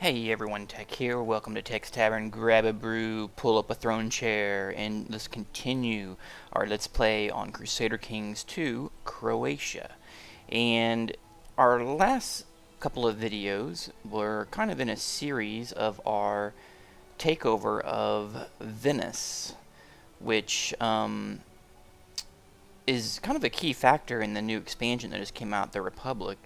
Hey everyone, Tech here. Welcome to Tech's Tavern. Grab a brew, pull up a throne chair, and let's continue our Let's Play on Crusader Kings 2, Croatia. And our last couple of videos were kind of in a series of our takeover of Venice, which is kind of a key factor in the new expansion that just came out, the Republic.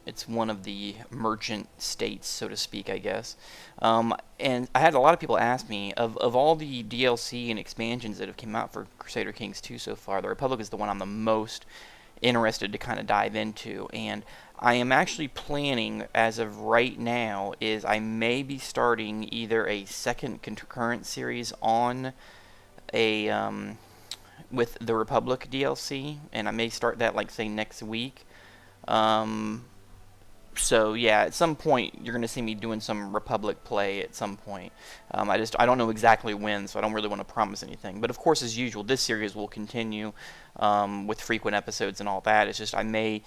It's one of the merchant states, so to speak, I guess. And I had a lot of people ask me, of all the DLC and expansions that have come out for Crusader Kings 2 so far, the Republic is the one I'm the most interested to kind of dive into. And I am actually planning, as of right now, is I may be starting either a second concurrent series on a with the Republic DLC, and I may start that, like, say, next week. So yeah, at some point you're going to see me doing some Republic play at some point. I don't know exactly when, so I don't really want to promise anything. But of course, as usual, this series will continue with frequent episodes and all that. It's just I may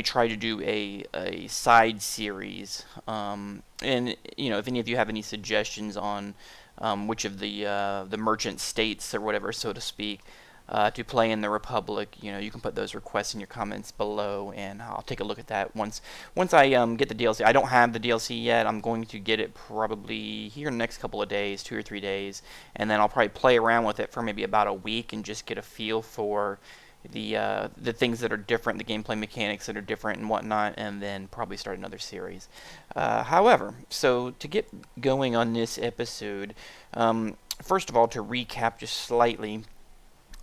try to do a side series. And you know, if any of you have any suggestions on which of the merchant states or whatever, so to speak, to play in the Republic, you know, you can put those requests in your comments below, and I'll take a look at that once I get the DLC. I don't have the DLC yet. I'm going to get it probably here in the next couple of days, 2 or 3 days, and then I'll probably play around with it for maybe about a week and just get a feel for the things that are different, the gameplay mechanics that are different and whatnot, and then probably start another series. However, so to get going on this episode, first of all, to recap just slightly,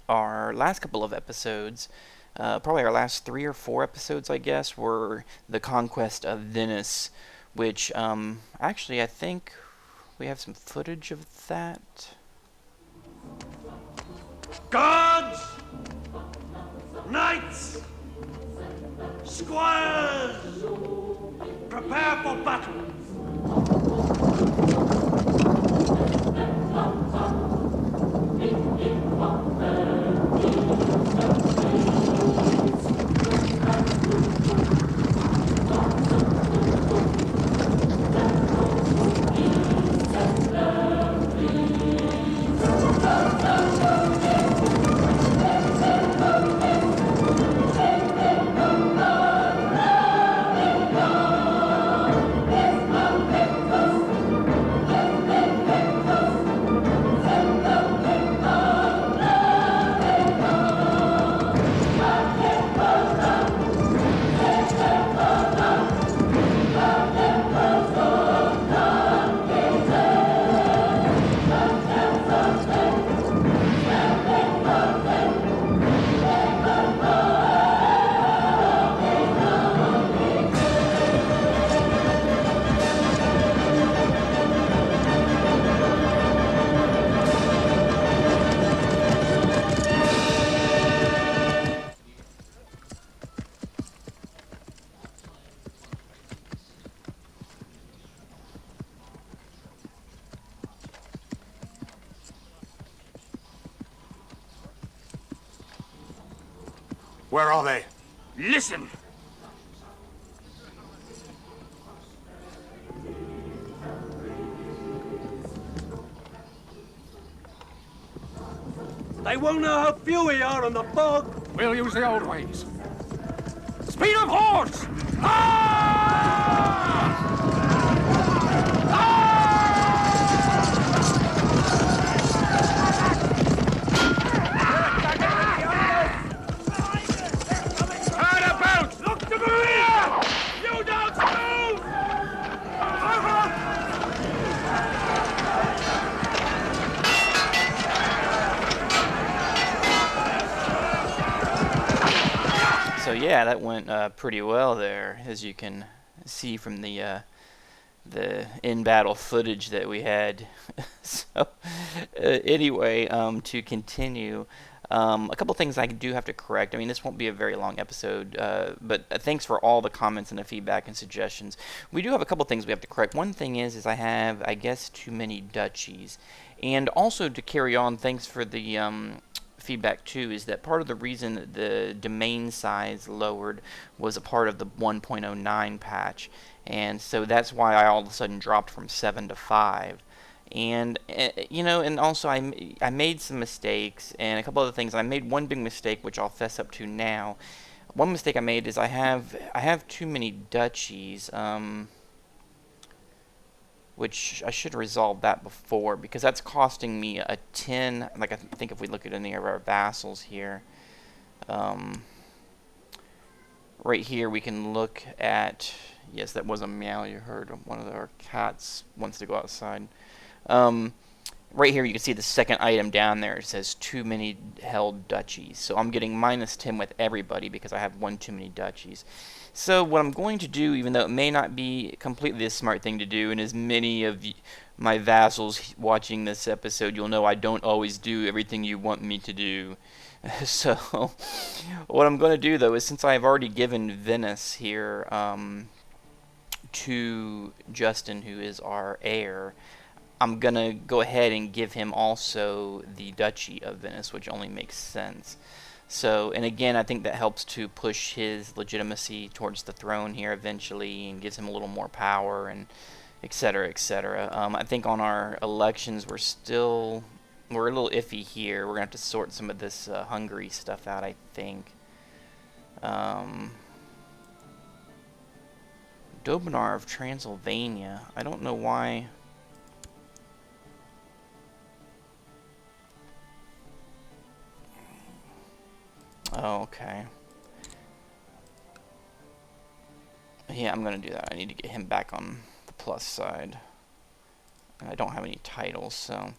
our last couple of episodes, probably our last 3 or 4 episodes, I guess, were the conquest of Venice, which actually I think we have some footage of that. Guards, knights, squires, prepare for battle. Where are they? Listen! They won't know how few we are on the bog. We'll use the old ways. Speed of horse! Ah! So yeah, that went pretty well there, as you can see from the in-battle footage that we had. So anyway, to continue, a couple things I do have to correct. I mean, this won't be a very long episode, but thanks for all the comments and the feedback and suggestions. We do have a couple things we have to correct. One thing is I have, I guess, too many duchies, and also to carry on, thanks for the feedback too is that part of the reason that the domain size lowered was a part of the 1.09 patch, and so that's why I all of a sudden dropped from 7 to 5. And you know, and also I made some mistakes and a couple other things. I made one big mistake which I'll fess up to now. One mistake I made is I have too many duchies, which I should resolve that before, because that's costing me a 10. Like I think if we look at any of our vassals here, right here we can look at, yes, that was a meow you heard. One of our cats wants to go outside. Right here you can see the second item down there. It says too many held duchies. So I'm getting -10 with everybody because I have one too many duchies. So what I'm going to do, even though it may not be completely a smart thing to do, and as many of my vassals watching this episode, you'll know I don't always do everything you want me to do. So what I'm going to do, though, is since I've already given Venice here to Justin, who is our heir, I'm going to go ahead and give him also the Duchy of Venice, which only makes sense. So, and again, I think that helps to push his legitimacy towards the throne here eventually and gives him a little more power and etc., etc. I think on our elections we're a little iffy here. We're going to have to sort some of this Hungary stuff out, I think. Dobenar of Transylvania. I don't know why. Oh, okay. Yeah, I'm going to do that. I need to get him back on the plus side. And I don't have any titles, so...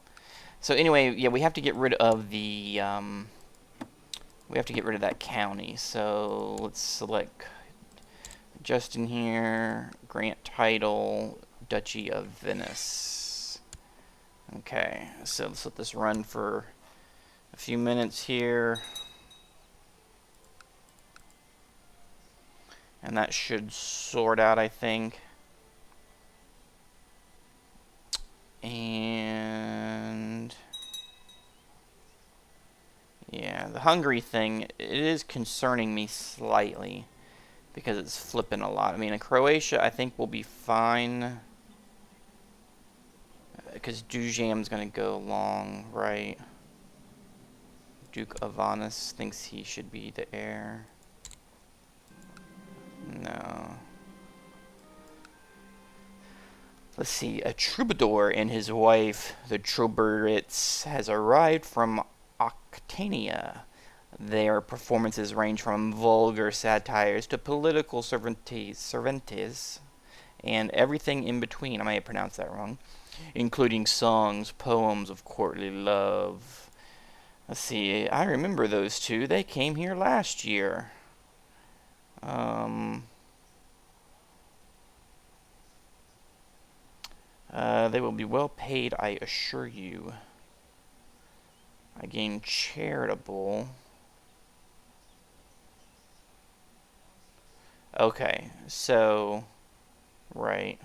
So anyway, yeah, we have to get rid of the... we have to get rid of that county. So let's select Justin here. Grant title, Duchy of Venice. Okay, so let's let this run for a few minutes here. And that should sort out, I think. And yeah, the Hungary thing, it is concerning me slightly because it's flipping a lot. I mean, in Croatia, I think we'll be fine because Dujam's going to go along, right? Duke of Vanis thinks he should be the heir. No. Let's see. A troubadour and his wife, the Troubadourets, has arrived from Octania. Their performances range from vulgar satires to political cervantes, and everything in between. I may have pronounced that wrong. Including songs, poems of courtly love. Let's see. I remember those two. They came here last year. They will be well paid, I assure you. I gain charitable. Okay, so, right.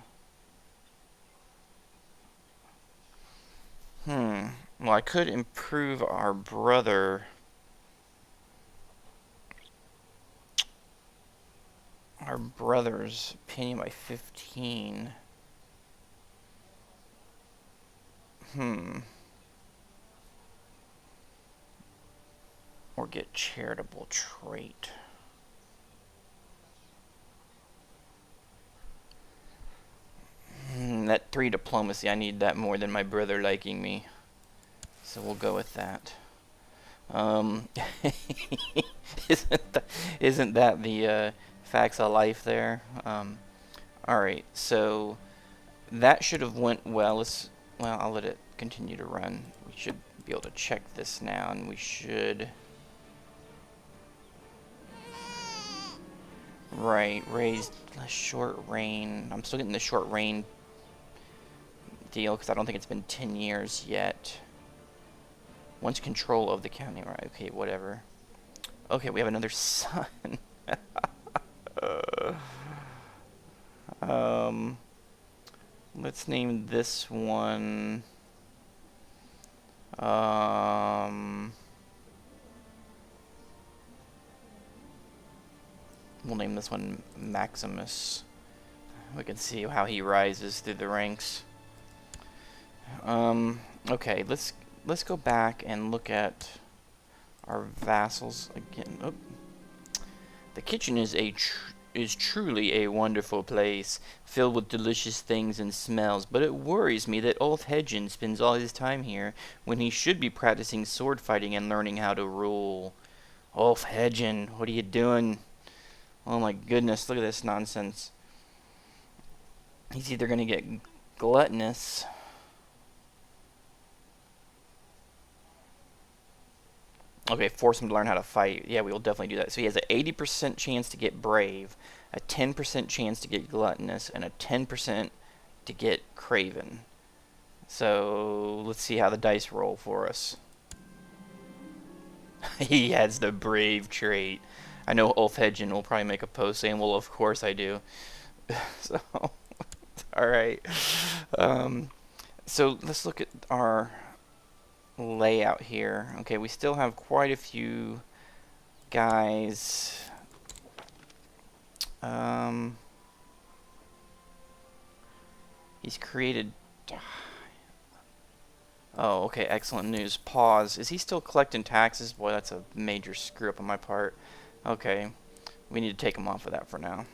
Well, I could improve our brother's opinion by 15. Or get charitable trait. That 3 diplomacy, I need that more than my brother liking me. So we'll go with that. Isn't that the facts of life there? Alright, so that should have went well. Well, I'll let it continue to run. We should be able to check this now, and we should... Right, raised short reign. I'm still getting the short reign deal, because I don't think it's been 10 years yet. Once control of the county, right, okay, whatever. Okay, we have another son. Let's name this one We'll name this one Maximus. We can see how he rises through the ranks. Okay, let's go back and look at our vassals again. Oh. The kitchen is truly a wonderful place, filled with delicious things and smells, but it worries me that Ulf Hedgen spends all his time here when he should be practicing sword fighting and learning how to rule. Ulf Hedgen, what are you doing? Oh my goodness, look at this nonsense. He's either going to get gluttonous. Okay, force him to learn how to fight. Yeah, we will definitely do that. So he has an 80% chance to get brave, a 10% chance to get gluttonous, and a 10% to get craven. So let's see how the dice roll for us. He has the brave trait. I know Ulf Hedgen will probably make a post saying, well, of course I do. So, alright. So let's look at our layout here. Okay, we still have quite a few guys. He's created... Oh, okay, excellent news. Pause. Is he still collecting taxes? Boy, that's a major screw up on my part. Okay, we need to take him off of that for now.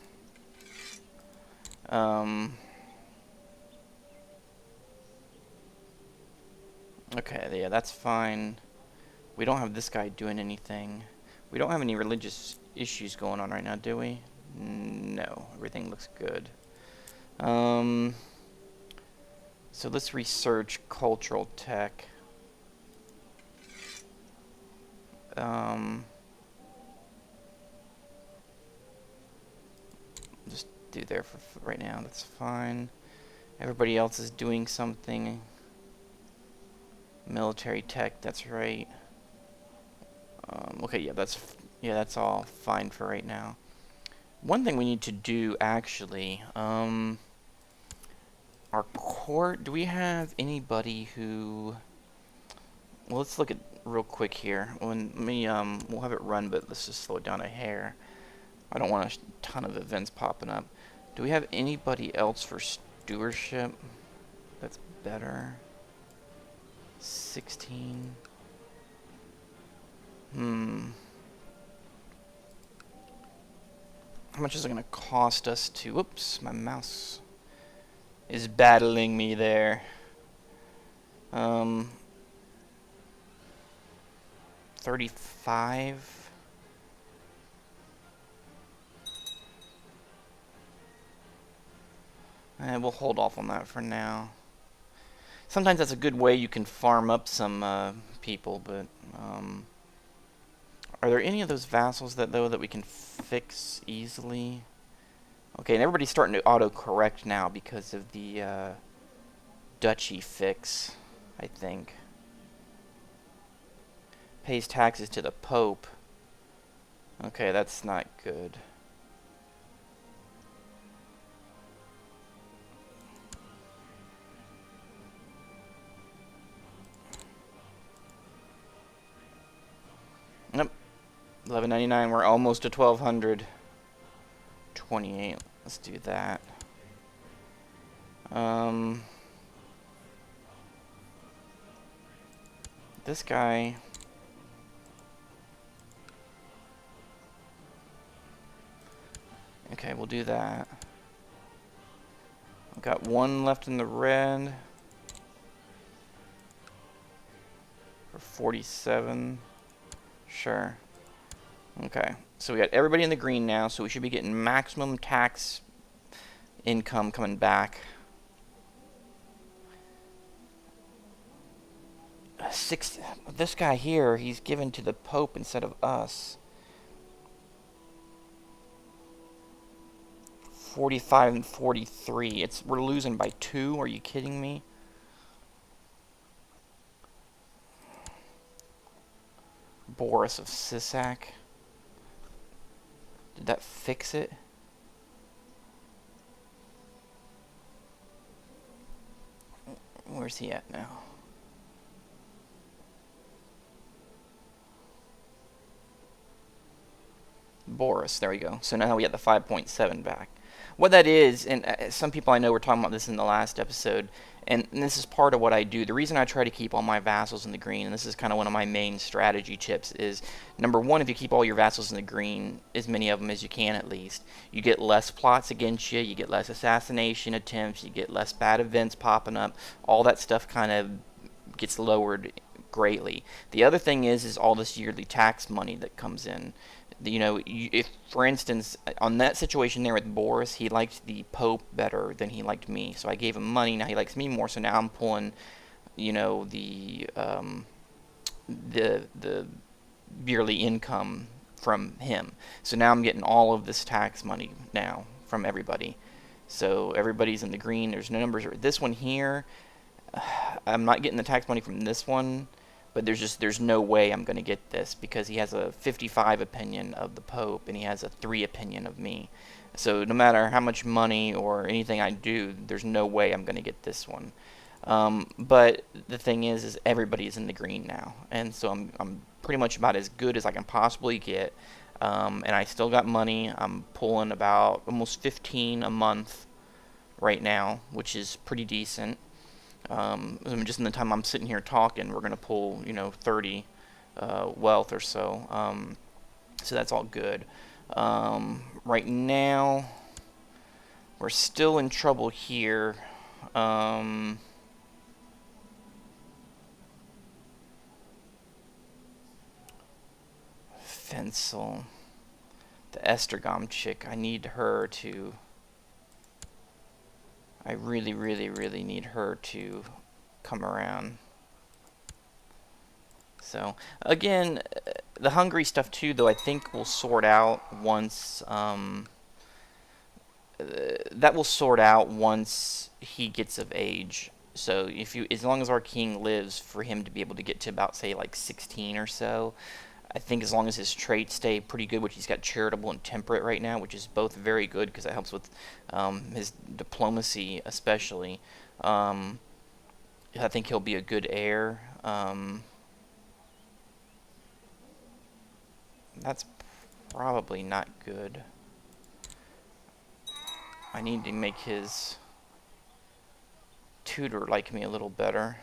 Okay, yeah, that's fine. We don't have this guy doing anything. We don't have any religious issues going on right now, do we? No, everything looks good. So let's research cultural tech. Just do there for right now, that's fine. Everybody else is doing something. Military tech, that's right. Okay, yeah, that's all fine for right now. One thing we need to do, actually, our court, do we have anybody who... Well, let's look at real quick here. We'll have it run, but let's just slow it down a hair. I don't want a ton of events popping up. Do we have anybody else for stewardship that's better? 16. How much is it going to cost us to... Whoops, my mouse is battling me there. 35. And we'll hold off on that for now. Sometimes that's a good way you can farm up some people, but are there any of those vassals that we can fix easily? Okay, and everybody's starting to auto-correct now because of the duchy fix, I think. Pays taxes to the Pope. Okay, that's not good. Nope. 11.99. We're almost to 1200. 28. Let's do that. This guy. Okay, we'll do that. I've got one left in the red. For 47. Sure. Okay, so we got everybody in the green now, so we should be getting maximum tax income coming back. This guy here, he's given to the Pope instead of us. 45 and 43. We're losing by 2. Are you kidding me? Boris of Sisak. Did that fix it? Where's he at now? Boris. There we go. So now we got the 5.7 back. What that is, and some people I know were talking about this in the last episode, and this is part of what I do. The reason I try to keep all my vassals in the green, and this is kind of one of my main strategy tips, is number one, if you keep all your vassals in the green, as many of them as you can at least, you get less plots against you, you get less assassination attempts, you get less bad events popping up. All that stuff kind of gets lowered greatly. The other thing is all this yearly tax money that comes in. You know, if, for instance, on that situation there with Boris, he liked the Pope better than he liked me. So I gave him money, now he likes me more, so now I'm pulling, you know, the yearly income from him. So now I'm getting all of this tax money now from everybody. So everybody's in the green, there's no numbers. This one here, I'm not getting the tax money from this one, but there's no way I'm going to get this because he has a 55 opinion of the Pope and he has a 3 opinion of me. So no matter how much money or anything I do, there's no way I'm going to get this one. But the thing is everybody's in the green now, and so I'm pretty much about as good as I can possibly get. And I still got money. I'm pulling about almost 15 a month right now, which is pretty decent. Just in the time I'm sitting here talking, we're going to pull, you know, 30 wealth or so. So that's all good. Right now, we're still in trouble here. Fensel. The Estergom chick, I need her to... I really, really, really need her to come around. So, again, the Hungary stuff too, though, I think will sort out once, that will sort out once he gets of age. So, as long as our king lives, for him to be able to get to about, say, like 16 or so, I think as long as his traits stay pretty good, which he's got charitable and temperate right now, which is both very good because that helps with his diplomacy especially. I think he'll be a good heir. That's probably not good. I need to make his tutor like me a little better.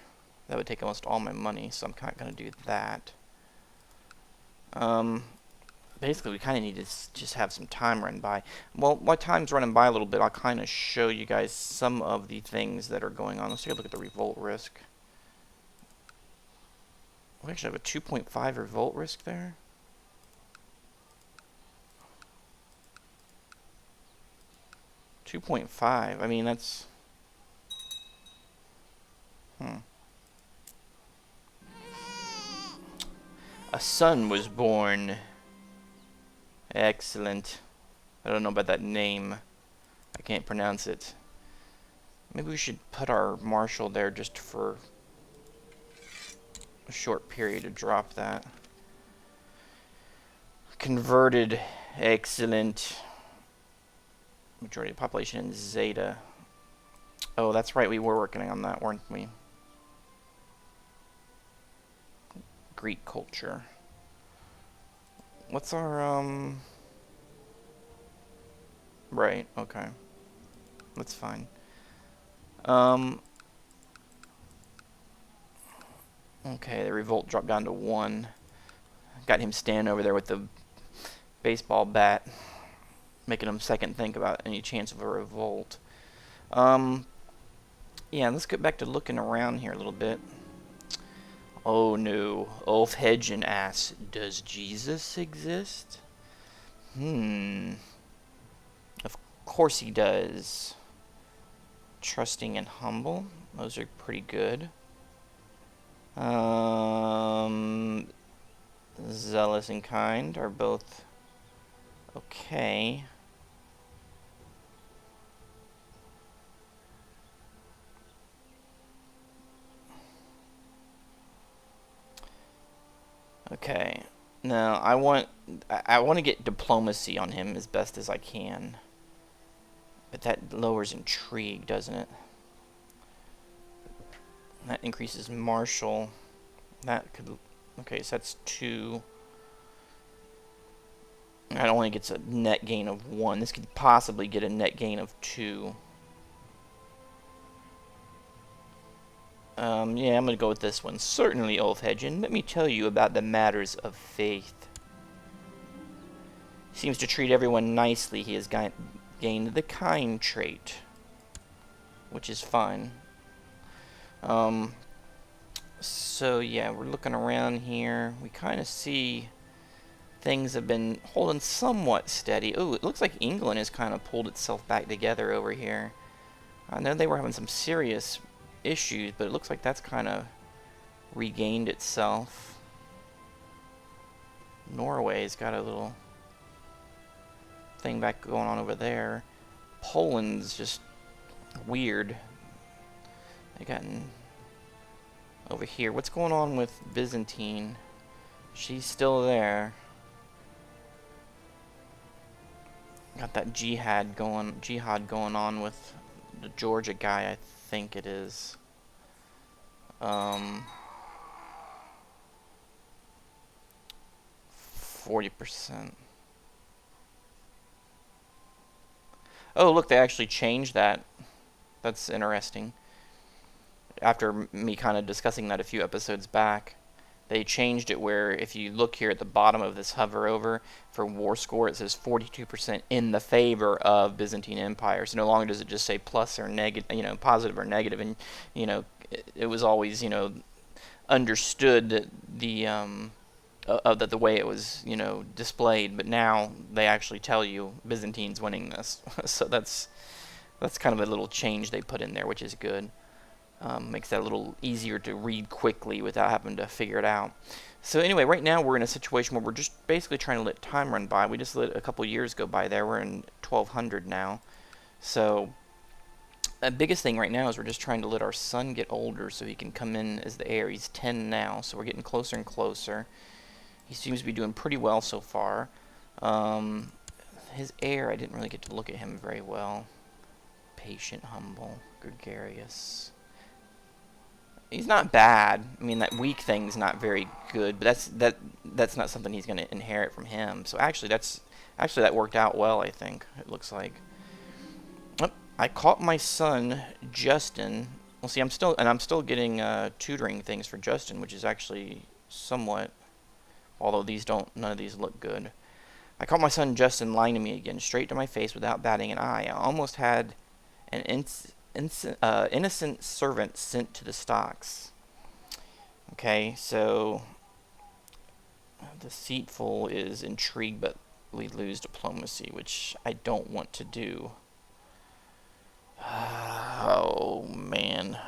That would take almost all my money, so I'm not going to do that. Basically, we kind of need to just have some time run by. Well, while time's running by a little bit, I'll kind of show you guys some of the things that are going on. Let's take a look at the revolt risk. We actually have a 2.5 revolt risk there. $2.5. I mean, that's... A son was born. Excellent. I don't know about that name. I can't pronounce it. Maybe we should put our marshal there just for a short period to drop that. Converted. Excellent. Majority of the population in Zeta. Oh, that's right. We were working on that, weren't we? Greek culture. What's our, Right, okay. That's fine. Okay, the revolt dropped down to 1. Got him standing over there with the baseball bat, making him second think about any chance of a revolt. Yeah, let's get back to looking around here a little bit. Oh no, Ulf Hedgen asks, does Jesus exist? Of course he does. Trusting and humble, those are pretty good. Zealous and kind are both okay. Okay. Now I want to get diplomacy on him as best as I can. But that lowers intrigue, doesn't it? That increases martial. That could... Okay, so that's 2. It only gets a net gain of 1. This could possibly get a net gain of 2. Yeah, I'm going to go with this one. Certainly, Ulfhedgen, let me tell you about the matters of faith. Seems to treat everyone nicely. He has gained the kind trait, which is fine. So yeah, we're looking around here. We kind of see things have been holding somewhat steady. Oh, it looks like England has kind of pulled itself back together over here. I know they were having some serious issues, but it looks like that's kind of regained itself. Norway's got a little thing back going on over there. Poland's just weird. They gotten over here. What's going on with Byzantine? She's still there. Got that jihad going on with the Georgia guy, I think it is. 40%. Oh, look, they actually changed that. That's interesting. After me kind of discussing that a few episodes back, they changed it where if you look here at the bottom of this hover over for war score, it says 42% in the favor of Byzantine Empire. So no longer does it just say plus or negative, you know, positive or negative. And you know, it was always, you know, understood that the way it was, you know, displayed. But now they actually tell you Byzantine's winning this. So that's kind of a little change they put in there, which is good. Makes that a little easier to read quickly without having to figure it out. So anyway, right now we're in a situation where we're just basically trying to let time run by. We just let a couple years go by there. We're in 1200 now. So the biggest thing right now is we're just trying to let our son get older so he can come in as the heir. He's 10 now, so we're getting closer and closer. He seems to be doing pretty well so far. His heir, I didn't really get to look at him very well. Patient, humble, gregarious. He's not bad. I mean, that weak thing's not very good, but that's not something he's going to inherit from him. So actually, that worked out well. I think it looks like. Oh, I caught my son Justin. Well, see, I'm still getting tutoring things for Justin, which is actually somewhat. Although none of these look good. I caught my son Justin lying to me again, straight to my face, without batting an eye. I almost had an innocent servant sent to the stocks. Okay, so deceitful is intrigue, but we lose diplomacy, which I don't want to do. Oh man.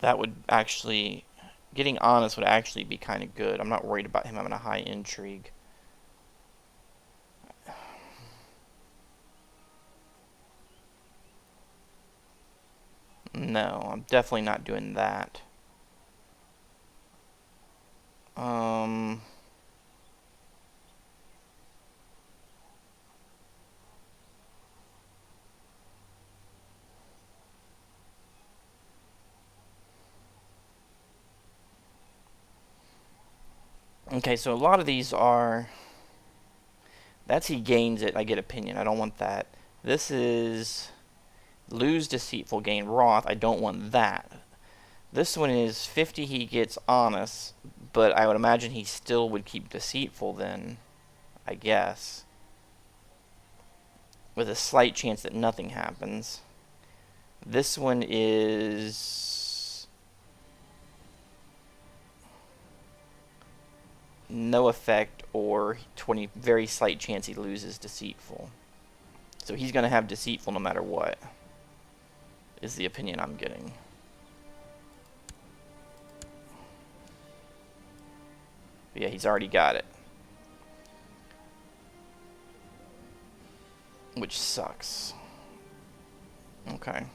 That would actually, getting honest would actually be kind of good. I'm not worried about him having a high intrigue. No, I'm definitely not doing that. Okay, so a lot of these are... That's he gains it, I get opinion. I don't want that. This is... Lose deceitful, gain wrath. I don't want that. This one is 50, he gets honest, but I would imagine he still would keep deceitful then, I guess. With a slight chance that nothing happens. This one is... no effect, or 20, very slight chance he loses deceitful. So he's going to have deceitful no matter what, is the opinion I'm getting. But yeah, he's already got it. Which sucks. Okay.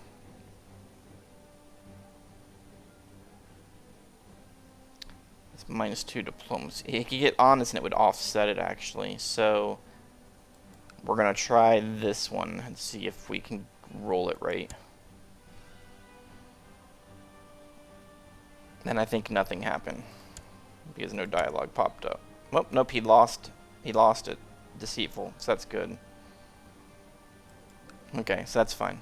It's -2 diplomacy. He could get honest and it would offset it actually. So we're going to try this one and see if we can roll it right. And I think nothing happened because no dialogue popped up. Well, nope, he lost it. Deceitful, so that's good. Okay, so that's fine.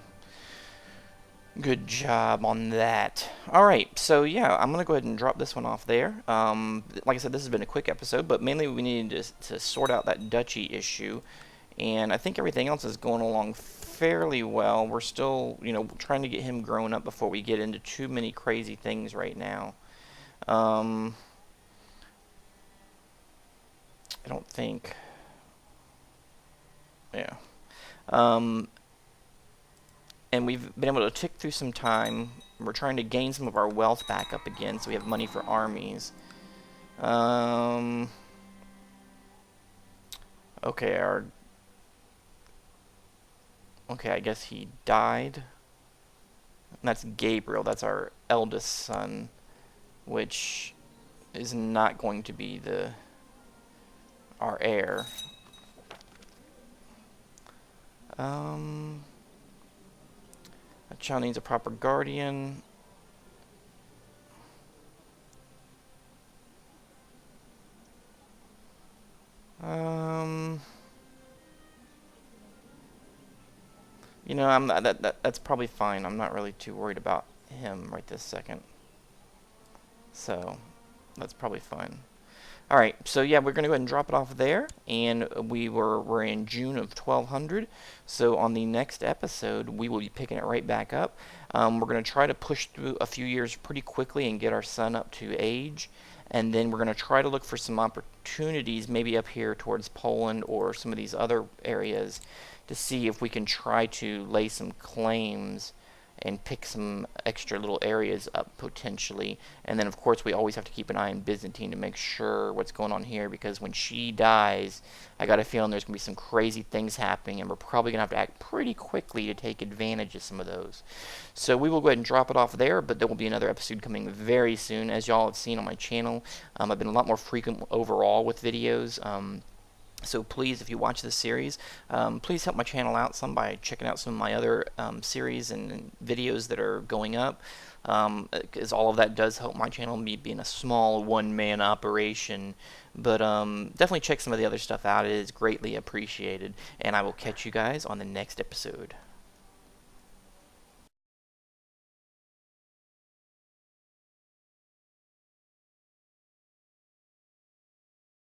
Good job on that. Alright, so yeah, I'm going to go ahead and drop this one off there. Like I said, this has been a quick episode, but mainly we needed to sort out that duchy issue. And I think everything else is going along fairly well. We're still, you know, trying to get him grown up before we get into too many crazy things right now. I don't think... Yeah. And we've been able to tick through some time. We're trying to gain some of our wealth back up again, so we have money for armies. Okay, I guess he died. And that's Gabriel. That's our eldest son, which is not going to be our heir. A child needs a proper guardian. You know, that's probably fine. I'm not really too worried about him right this second. So, that's probably fine. Alright, so yeah, we're going to go ahead and drop it off there, and we're in June of 1200, so on the next episode, we will be picking it right back up. We're going to try to push through a few years pretty quickly and get our son up to age, and then we're going to try to look for some opportunities, maybe up here towards Poland or some of these other areas, to see if we can try to lay some claims and pick some extra little areas up potentially. And then of course we always have to keep an eye on Byzantine to make sure what's going on here, because when she dies, I got a feeling there's going to be some crazy things happening, and we're probably going to have to act pretty quickly to take advantage of some of those. So we will go ahead and drop it off there, but there will be another episode coming very soon. As y'all have seen on my channel, I've been a lot more frequent overall with videos. So please, if you watch this series, please help my channel out some by checking out some of my other series and videos that are going up, because all of that does help my channel, me being a small one-man operation. But definitely check some of the other stuff out. It is greatly appreciated, and I will catch you guys on the next episode.